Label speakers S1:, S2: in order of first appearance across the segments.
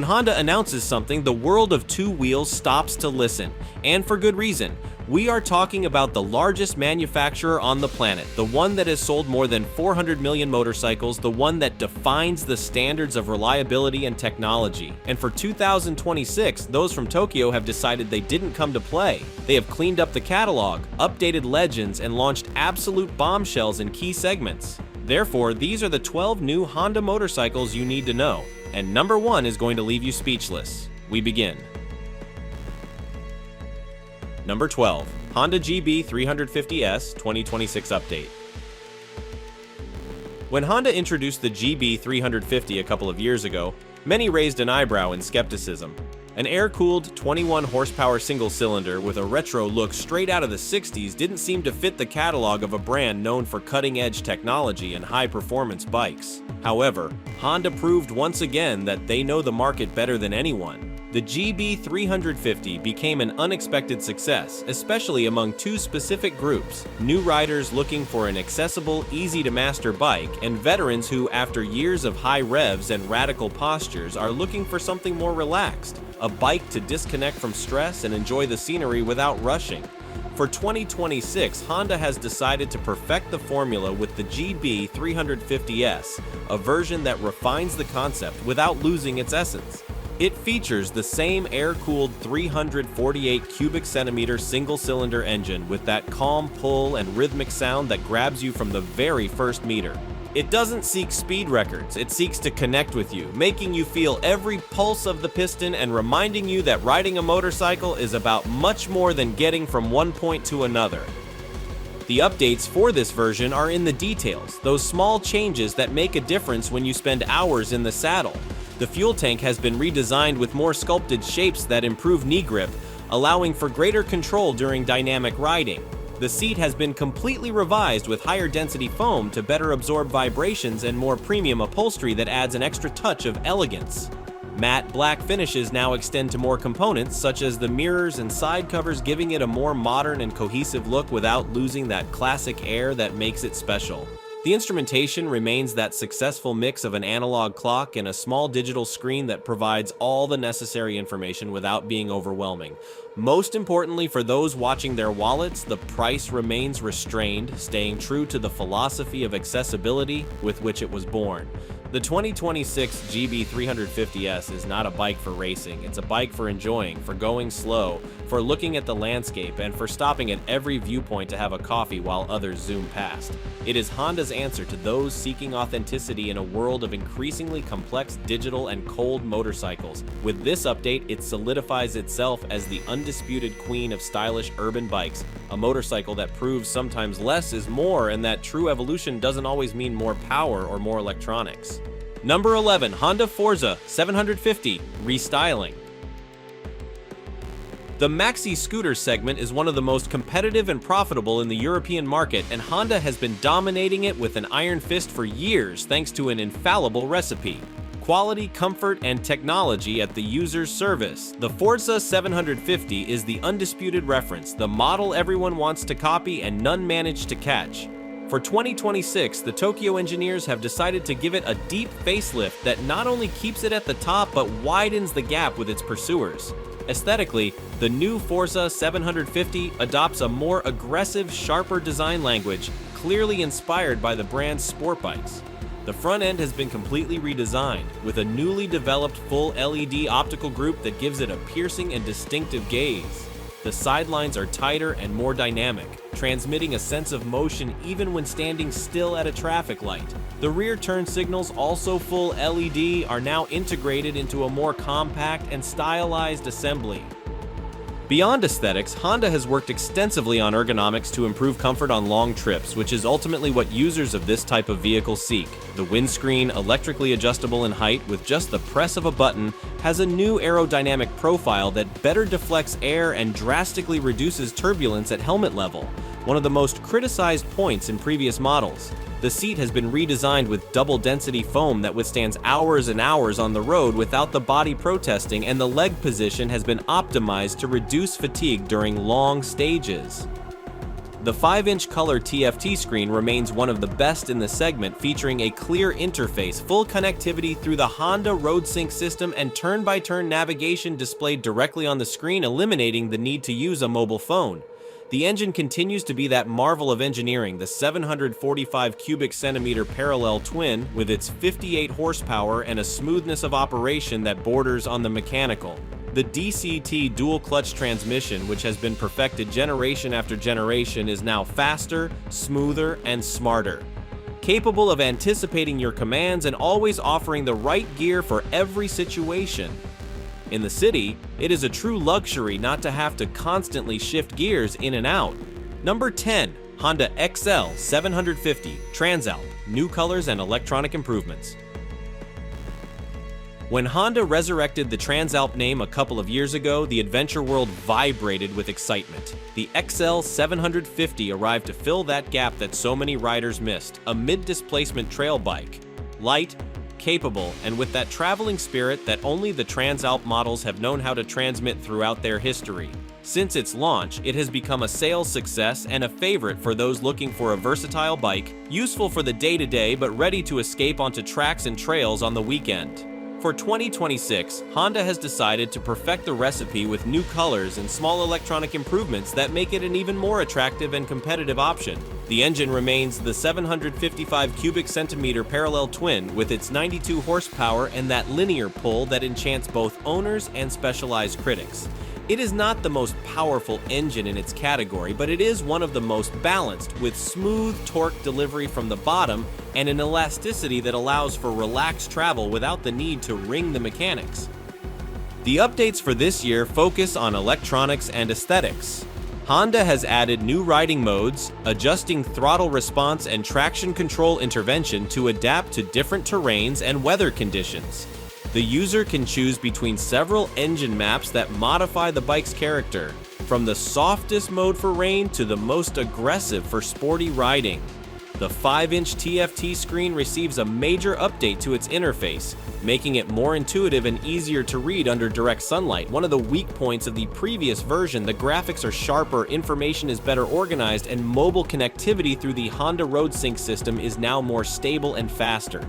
S1: When Honda announces something, the world of two wheels stops to listen, and for good reason. We are talking about the largest manufacturer on the planet, the one that has sold more than 400 million motorcycles, the one that defines the standards of reliability and technology. And for 2026, those from Tokyo have decided they didn't come to play. They have cleaned up the catalog, updated legends, and launched absolute bombshells in key segments. Therefore, these are the 12 new Honda motorcycles you need to know. And number 1 is going to leave you speechless. We begin. Number 12, Honda GB 350S 2026 update. When Honda introduced the GB 350 a couple of years ago, many raised an eyebrow in skepticism. An air-cooled 21 horsepower single-cylinder with a retro look straight out of the 60s didn't seem to fit the catalog of a brand known for cutting-edge technology and high-performance bikes. However, Honda proved once again that they know the market better than anyone. The GB 350 became an unexpected success, especially among two specific groups: new riders looking for an accessible, easy-to-master bike, and veterans who, after years of high revs and radical postures, are looking for something more relaxed, a bike to disconnect from stress and enjoy the scenery without rushing. For 2026, Honda has decided to perfect the formula with the GB 350S, a version that refines the concept without losing its essence. It features the same air-cooled 348 cubic centimeter single-cylinder engine with that calm pull and rhythmic sound that grabs you from the very first meter. It doesn't seek speed records, it seeks to connect with you, making you feel every pulse of the piston and reminding you that riding a motorcycle is about much more than getting from one point to another. The updates for this version are in the details, those small changes that make a difference when you spend hours in the saddle. The fuel tank has been redesigned with more sculpted shapes that improve knee grip, allowing for greater control during dynamic riding. The seat has been completely revised with higher density foam to better absorb vibrations and more premium upholstery that adds an extra touch of elegance. Matte black finishes now extend to more components, such as the mirrors and side covers, giving it a more modern and cohesive look without losing that classic air that makes it special. The instrumentation remains that successful mix of an analog clock and a small digital screen that provides all the necessary information without being overwhelming. Most importantly for those watching their wallets, the price remains restrained, staying true to the philosophy of accessibility with which it was born. The 2026 GB 350S is not a bike for racing, it's a bike for enjoying, for going slow, for looking at the landscape, and for stopping at every viewpoint to have a coffee while others zoom past. It is Honda's answer to those seeking authenticity in a world of increasingly complex digital and cold motorcycles. With this update, it solidifies itself as the undisputed queen of stylish urban bikes, a motorcycle that proves sometimes less is more and that true evolution doesn't always mean more power or more electronics. Number 11, Honda Forza 750 Restyling. The maxi scooter segment is one of the most competitive and profitable in the European market, and Honda has been dominating it with an iron fist for years thanks to an infallible recipe: quality, comfort, and technology at the user's service. The Forza 750 is the undisputed reference, the model everyone wants to copy and none manage to catch. For 2026, the Tokyo engineers have decided to give it a deep facelift that not only keeps it at the top but widens the gap with its pursuers. Aesthetically, the new Forza 750 adopts a more aggressive, sharper design language, clearly inspired by the brand's sport bikes. The front end has been completely redesigned, with a newly developed full LED optical group that gives it a piercing and distinctive gaze. The sidelines are tighter and more dynamic, transmitting a sense of motion even when standing still at a traffic light. The rear turn signals, also full LED, are now integrated into a more compact and stylized assembly. Beyond aesthetics, Honda has worked extensively on ergonomics to improve comfort on long trips, which is ultimately what users of this type of vehicle seek. The windscreen, electrically adjustable in height with just the press of a button, has a new aerodynamic profile that better deflects air and drastically reduces turbulence at helmet level, one of the most criticized points in previous models. The seat has been redesigned with double-density foam that withstands hours and hours on the road without the body protesting, and the leg position has been optimized to reduce fatigue during long stages. The 5-inch color TFT screen remains one of the best in the segment, featuring a clear interface, full connectivity through the Honda RoadSync system, and turn-by-turn navigation displayed directly on the screen, eliminating the need to use a mobile phone. The engine continues to be that marvel of engineering, the 745 cubic centimeter parallel twin, with its 58 horsepower and a smoothness of operation that borders on the mechanical. The DCT dual-clutch transmission, which has been perfected generation after generation, is now faster, smoother, and smarter. Capable of anticipating your commands and always offering the right gear for every situation. In the city, it is a true luxury not to have to constantly shift gears in and out. Number 10. Honda XL 750 Transalp, new colors and electronic improvements. When Honda resurrected the Transalp name a couple of years ago, the adventure world vibrated with excitement. The XL 750 arrived to fill that gap that so many riders missed, a mid-displacement trail bike. Light, capable, and with that traveling spirit that only the Transalp models have known how to transmit throughout their history. Since its launch, it has become a sales success and a favorite for those looking for a versatile bike, useful for the day-to-day but ready to escape onto tracks and trails on the weekend. For 2026, Honda has decided to perfect the recipe with new colors and small electronic improvements that make it an even more attractive and competitive option. The engine remains the 755 cubic centimeter parallel twin with its 92 horsepower and that linear pull that enchants both owners and specialized critics. It is not the most powerful engine in its category, but it is one of the most balanced, with smooth torque delivery from the bottom and an elasticity that allows for relaxed travel without the need to wring the mechanics. The updates for this year focus on electronics and aesthetics. Honda has added new riding modes, adjusting throttle response and traction control intervention to adapt to different terrains and weather conditions. The user can choose between several engine maps that modify the bike's character, from the softest mode for rain to the most aggressive for sporty riding. The 5-inch TFT screen receives a major update to its interface, making it more intuitive and easier to read under direct sunlight. One of the weak points of the previous version, the graphics are sharper, information is better organized, and mobile connectivity through the Honda RoadSync system is now more stable and faster.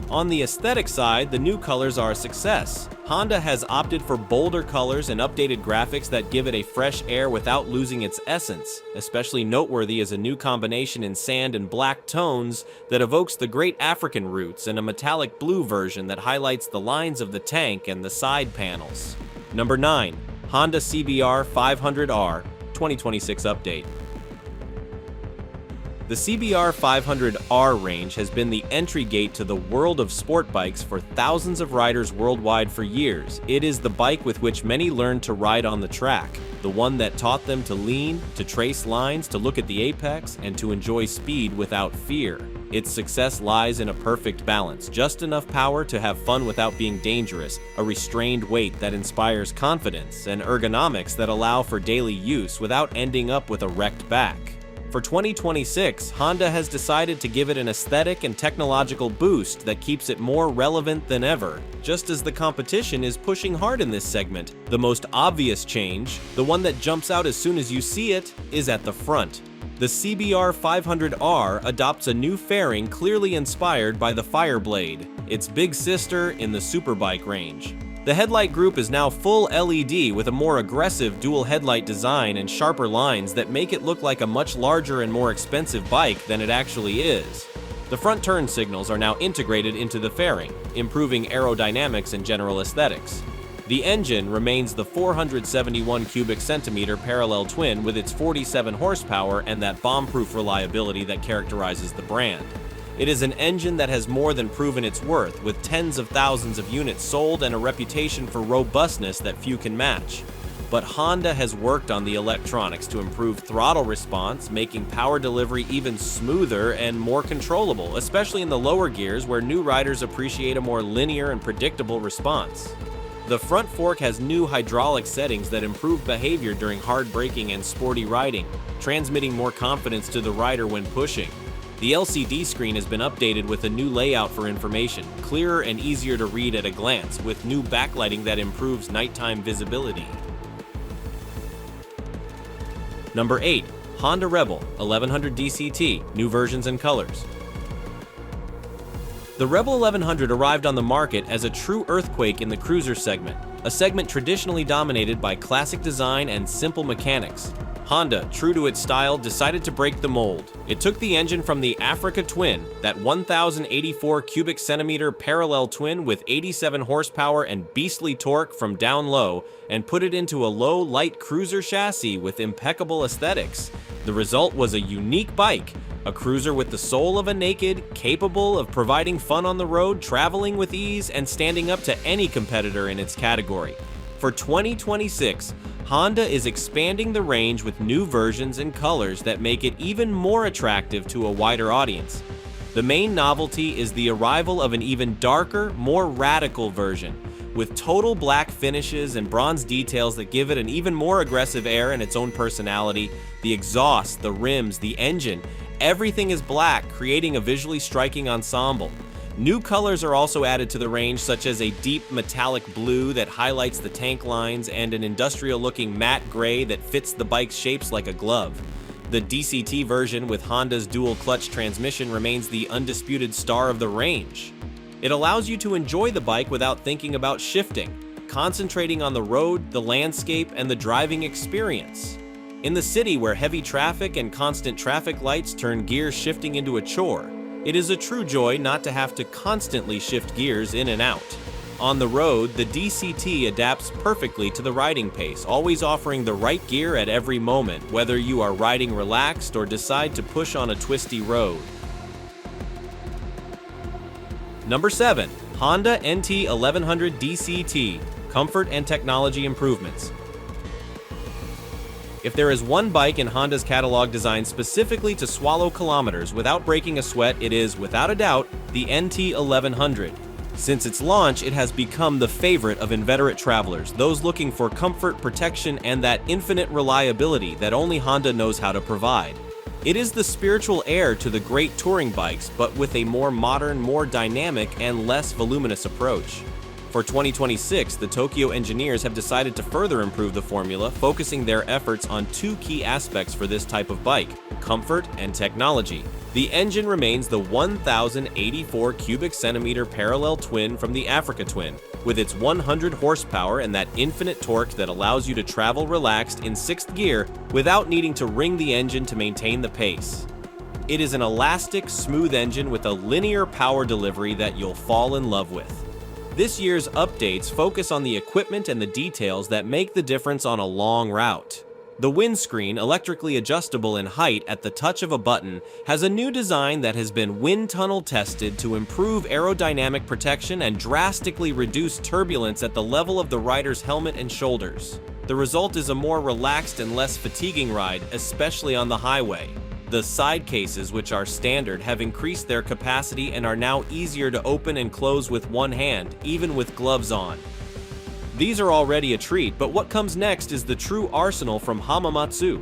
S1: On the aesthetic side, the new colors are a success. Honda has opted for bolder colors and updated graphics that give it a fresh air without losing its essence. Especially noteworthy is a new combination in sand and black tones that evokes the great African roots, and a metallic blue version that highlights the lines of the tank and the side panels. Number 9. Honda CBR 500R 2026 update. The CBR 500R range has been the entry gate to the world of sport bikes for thousands of riders worldwide for years. It is the bike with which many learned to ride on the track, the one that taught them to lean, to trace lines, to look at the apex, and to enjoy speed without fear. Its success lies in a perfect balance, just enough power to have fun without being dangerous, a restrained weight that inspires confidence, and ergonomics that allow for daily use without ending up with a wrecked back. For 2026, Honda has decided to give it an aesthetic and technological boost that keeps it more relevant than ever, just as the competition is pushing hard in this segment. The most obvious change, the one that jumps out as soon as you see it, is at the front. The CBR 500R adopts a new fairing clearly inspired by the Fireblade, its big sister in the superbike range. The headlight group is now full LED with a more aggressive dual headlight design and sharper lines that make it look like a much larger and more expensive bike than it actually is. The front turn signals are now integrated into the fairing, improving aerodynamics and general aesthetics. The engine remains the 471 cubic centimeter parallel twin with its 47 horsepower and that bomb-proof reliability that characterizes the brand. It is an engine that has more than proven its worth, with tens of thousands of units sold and a reputation for robustness that few can match. But Honda has worked on the electronics to improve throttle response, making power delivery even smoother and more controllable, especially in the lower gears where new riders appreciate a more linear and predictable response. The front fork has new hydraulic settings that improve behavior during hard braking and sporty riding, transmitting more confidence to the rider when pushing. The LCD screen has been updated with a new layout for information, clearer and easier to read at a glance, with new backlighting that improves nighttime visibility. Number 8. Honda Rebel 1100 DCT, new versions and colors. The Rebel 1100 arrived on the market as a true earthquake in the cruiser segment, a segment traditionally dominated by classic design and simple mechanics. Honda, true to its style, decided to break the mold. It took the engine from the Africa Twin, that 1,084 cubic centimeter parallel twin with 87 horsepower and beastly torque from down low, and put it into a low, light cruiser chassis with impeccable aesthetics. The result was a unique bike, a cruiser with the soul of a naked, capable of providing fun on the road, traveling with ease, and standing up to any competitor in its category. For 2026, Honda is expanding the range with new versions and colors that make it even more attractive to a wider audience. The main novelty is the arrival of an even darker, more radical version, with total black finishes and bronze details that give it an even more aggressive air and its own personality. The exhaust, the rims, the engine, everything is black, creating a visually striking ensemble. New colors are also added to the range, such as a deep metallic blue that highlights the tank lines and an industrial-looking matte gray that fits the bike's shapes like a glove. The DCT version with Honda's dual-clutch transmission remains the undisputed star of the range. It allows you to enjoy the bike without thinking about shifting, concentrating on the road, the landscape, and the driving experience. In the city where heavy traffic and constant traffic lights turn gear shifting into a chore, it is a true joy not to have to constantly shift gears in and out. On the road, the DCT adapts perfectly to the riding pace, always offering the right gear at every moment, whether you are riding relaxed or decide to push on a twisty road. Number 7. Honda NT 1100 DCT, comfort and technology improvements. If there is one bike in Honda's catalog designed specifically to swallow kilometers without breaking a sweat, it is, without a doubt, the NT 1100. Since its launch, it has become the favorite of inveterate travelers, those looking for comfort, protection, and that infinite reliability that only Honda knows how to provide. It is the spiritual heir to the great touring bikes, but with a more modern, more dynamic, and less voluminous approach. For 2026, the Tokyo engineers have decided to further improve the formula, focusing their efforts on two key aspects for this type of bike: comfort and technology. The engine remains the 1,084 cubic centimeter parallel twin from the Africa Twin, with its 100 horsepower and that infinite torque that allows you to travel relaxed in 6th gear without needing to wring the engine to maintain the pace. It is an elastic, smooth engine with a linear power delivery that you'll fall in love with. This year's updates focus on the equipment and the details that make the difference on a long route. The windscreen, electrically adjustable in height at the touch of a button, has a new design that has been wind tunnel tested to improve aerodynamic protection and drastically reduce turbulence at the level of the rider's helmet and shoulders. The result is a more relaxed and less fatiguing ride, especially on the highway. The side cases, which are standard, have increased their capacity and are now easier to open and close with one hand, even with gloves on. These are already a treat, but what comes next is the true arsenal from Hamamatsu.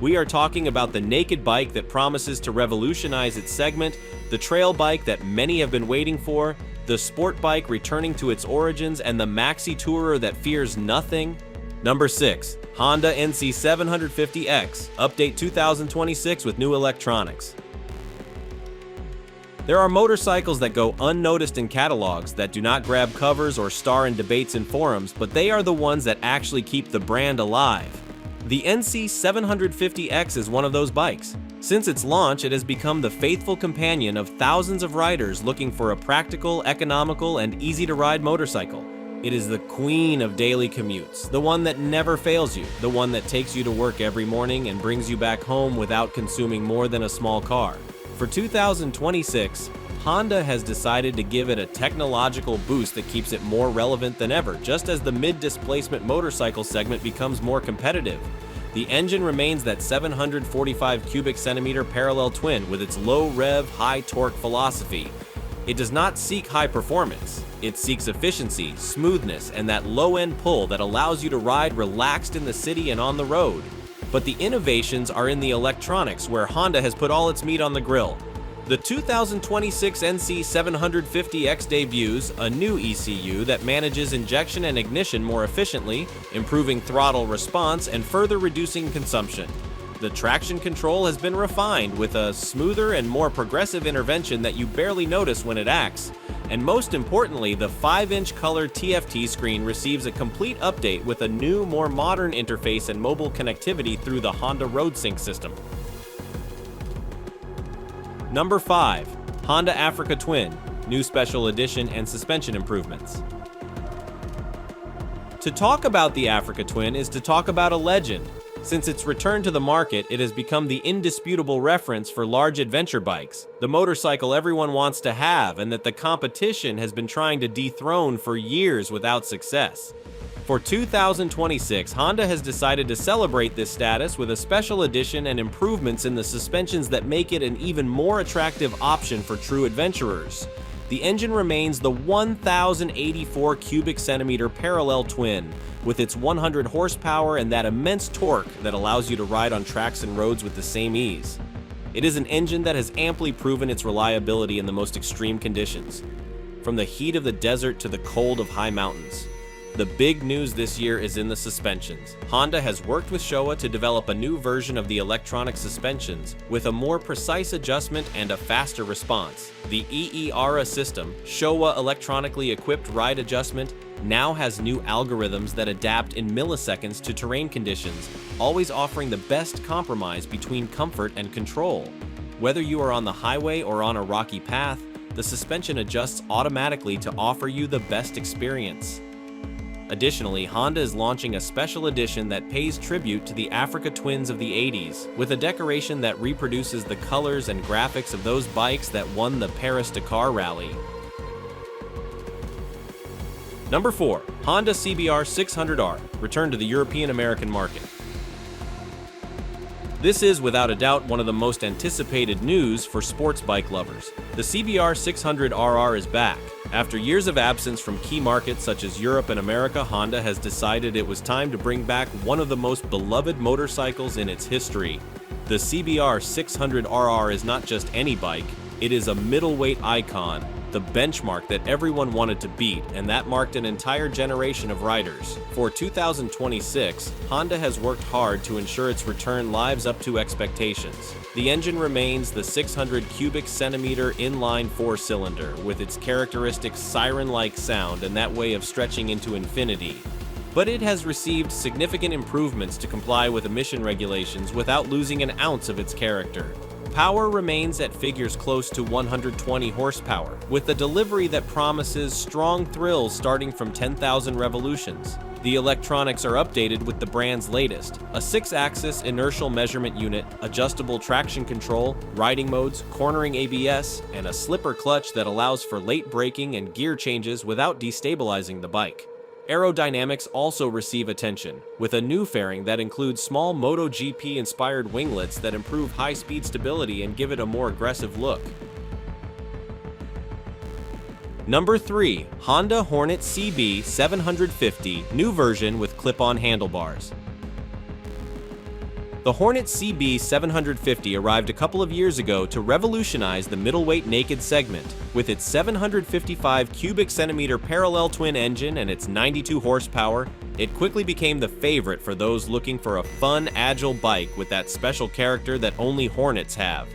S1: We are talking about the naked bike that promises to revolutionize its segment, the trail bike that many have been waiting for, the sport bike returning to its origins, and the maxi tourer that fears nothing. Number 6. Honda NC 750X, update 2026 with new electronics. There are motorcycles that go unnoticed in catalogs, that do not grab covers or star in debates in forums, but they are the ones that actually keep the brand alive. The NC 750X is one of those bikes. Since its launch, it has become the faithful companion of thousands of riders looking for a practical, economical, and easy-to-ride motorcycle. It is the queen of daily commutes, the one that never fails you, the one that takes you to work every morning and brings you back home without consuming more than a small car. For 2026, Honda has decided to give it a technological boost that keeps it more relevant than ever, just as the mid-displacement motorcycle segment becomes more competitive. The engine remains that 745 cubic centimeter parallel twin with its low rev, high torque philosophy. It does not seek high performance. It seeks efficiency, smoothness, and that low-end pull that allows you to ride relaxed in the city and on the road. But the innovations are in the electronics, where Honda has put all its meat on the grill. The 2026 NC 750X debuts a new ECU that manages injection and ignition more efficiently, improving throttle response and further reducing consumption. The traction control has been refined with a smoother and more progressive intervention that you barely notice when it acts. And most importantly, the 5-inch color TFT screen receives a complete update with a new, more modern interface and mobile connectivity through the Honda RoadSync system. Number 5. Honda Africa Twin, new special edition and suspension improvements. To talk about the Africa Twin is to talk about a legend. Since its return to the market, it has become the indisputable reference for large adventure bikes, the motorcycle everyone wants to have and that the competition has been trying to dethrone for years without success. For 2026, Honda has decided to celebrate this status with a special edition and improvements in the suspensions that make it an even more attractive option for true adventurers. The engine remains the 1,084 cubic centimeter parallel twin, with its 100 horsepower and that immense torque that allows you to ride on tracks and roads with the same ease. It is an engine that has amply proven its reliability in the most extreme conditions, from the heat of the desert to the cold of high mountains. The big news this year is in the suspensions. Honda has worked with Showa to develop a new version of the electronic suspensions with a more precise adjustment and a faster response. The EERA system, Showa electronically equipped ride adjustment, now has new algorithms that adapt in milliseconds to terrain conditions, always offering the best compromise between comfort and control. Whether you are on the highway or on a rocky path, the suspension adjusts automatically to offer you the best experience. Additionally, Honda is launching a special edition that pays tribute to the Africa Twins of the 80s, with a decoration that reproduces the colors and graphics of those bikes that won the Paris-Dakar Rally. Number 4. Honda CBR 600R, returned to the European-American market. This is, without a doubt, one of the most anticipated news for sports bike lovers. The CBR 600RR is back. After years of absence from key markets such as Europe and America, Honda has decided it was time to bring back one of the most beloved motorcycles in its history. The CBR 600RR is not just any bike, it is a middleweight icon, the benchmark that everyone wanted to beat, and that marked an entire generation of riders. For 2026, Honda has worked hard to ensure its return lives up to expectations. The engine remains the 600 cubic centimeter inline 4-cylinder, with its characteristic siren-like sound and that way of stretching into infinity. But it has received significant improvements to comply with emission regulations without losing an ounce of its character. Power remains at figures close to 120 horsepower, with a delivery that promises strong thrills starting from 10,000 revolutions. The electronics are updated with the brand's latest, a 6-axis inertial measurement unit, adjustable traction control, riding modes, cornering ABS, and a slipper clutch that allows for late braking and gear changes without destabilizing the bike. Aerodynamics also receive attention, with a new fairing that includes small MotoGP-inspired winglets that improve high-speed stability and give it a more aggressive look. Number 3. Honda Hornet CB 750, new version with clip-on handlebars. The Hornet CB 750 arrived a couple of years ago to revolutionize the middleweight naked segment. With its 755 cubic centimeter parallel twin engine and its 92 horsepower, it quickly became the favorite for those looking for a fun, agile bike with that special character that only Hornets have.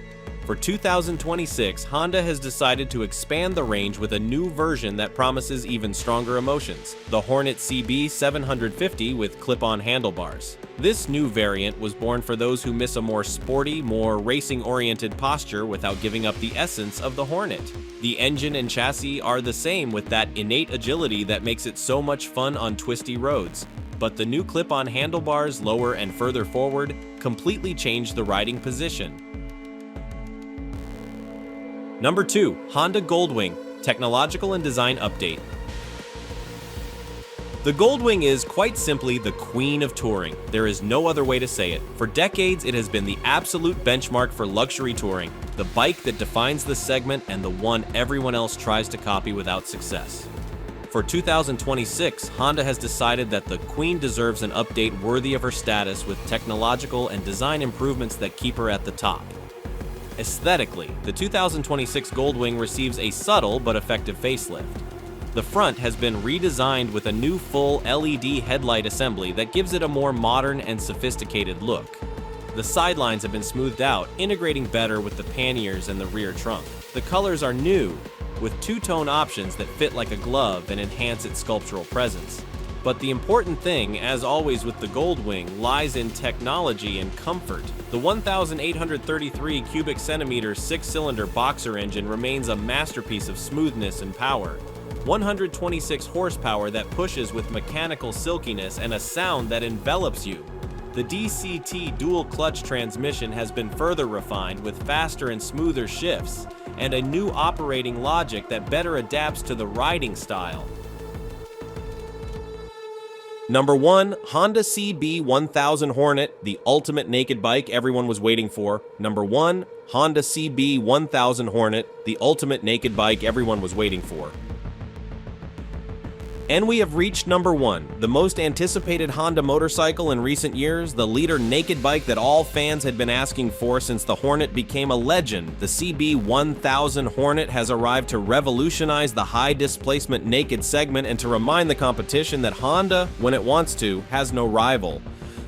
S1: For 2026, Honda has decided to expand the range with a new version that promises even stronger emotions, the Hornet CB 750 with clip-on handlebars. This new variant was born for those who miss a more sporty, more racing-oriented posture without giving up the essence of the Hornet. The engine and chassis are the same with that innate agility that makes it so much fun on twisty roads, but the new clip-on handlebars lower and further forward completely change the riding position. Number 2. Honda Goldwing, technological and design update. The Goldwing is quite simply the queen of touring. There is no other way to say it. For decades, it has been the absolute benchmark for luxury touring, the bike that defines the segment and the one everyone else tries to copy without success. For 2026, Honda has decided that the Queen deserves an update worthy of her status with technological and design improvements that keep her at the top. Aesthetically, the 2026 Goldwing receives a subtle but effective facelift. The front has been redesigned with a new full LED headlight assembly that gives it a more modern and sophisticated look. The sidelines have been smoothed out, integrating better with the panniers and the rear trunk. The colors are new, with two-tone options that fit like a glove and enhance its sculptural presence. But the important thing, as always with the Goldwing, lies in technology and comfort. The 1,833 cubic centimeter six-cylinder boxer engine remains a masterpiece of smoothness and power. 126 horsepower that pushes with mechanical silkiness and a sound that envelops you. The DCT dual-clutch transmission has been further refined with faster and smoother shifts, and a new operating logic that better adapts to the riding style. Number 1, Honda CB 1000 Hornet, the ultimate naked bike everyone was waiting for. Number 1, Honda CB 1000 Hornet, the ultimate naked bike everyone was waiting for. And we have reached number 1, the most anticipated Honda motorcycle in recent years, the leader naked bike that all fans had been asking for since the Hornet became a legend. The CB 1000 Hornet has arrived to revolutionize the high-displacement naked segment and to remind the competition that Honda, when it wants to, has no rival.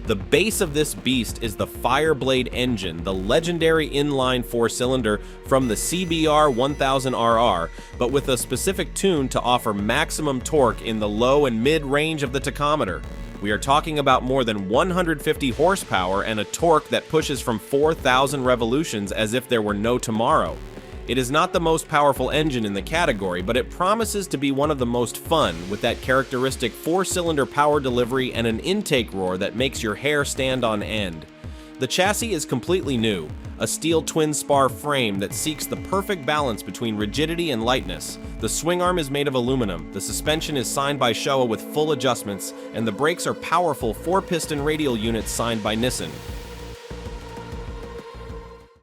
S1: The base of this beast is the Fireblade engine, the legendary inline four-cylinder from the CBR 1000RR, but with a specific tune to offer maximum torque in the low and mid-range of the tachometer. We are talking about more than 150 horsepower and a torque that pushes from 4,000 revolutions as if there were no tomorrow. It is not the most powerful engine in the category, but it promises to be one of the most fun, with that characteristic four-cylinder power delivery and an intake roar that makes your hair stand on end. The chassis is completely new, a steel twin-spar frame that seeks the perfect balance between rigidity and lightness. The swing arm is made of aluminum, the suspension is signed by Showa with full adjustments, and the brakes are powerful 4-piston radial units signed by Nissan.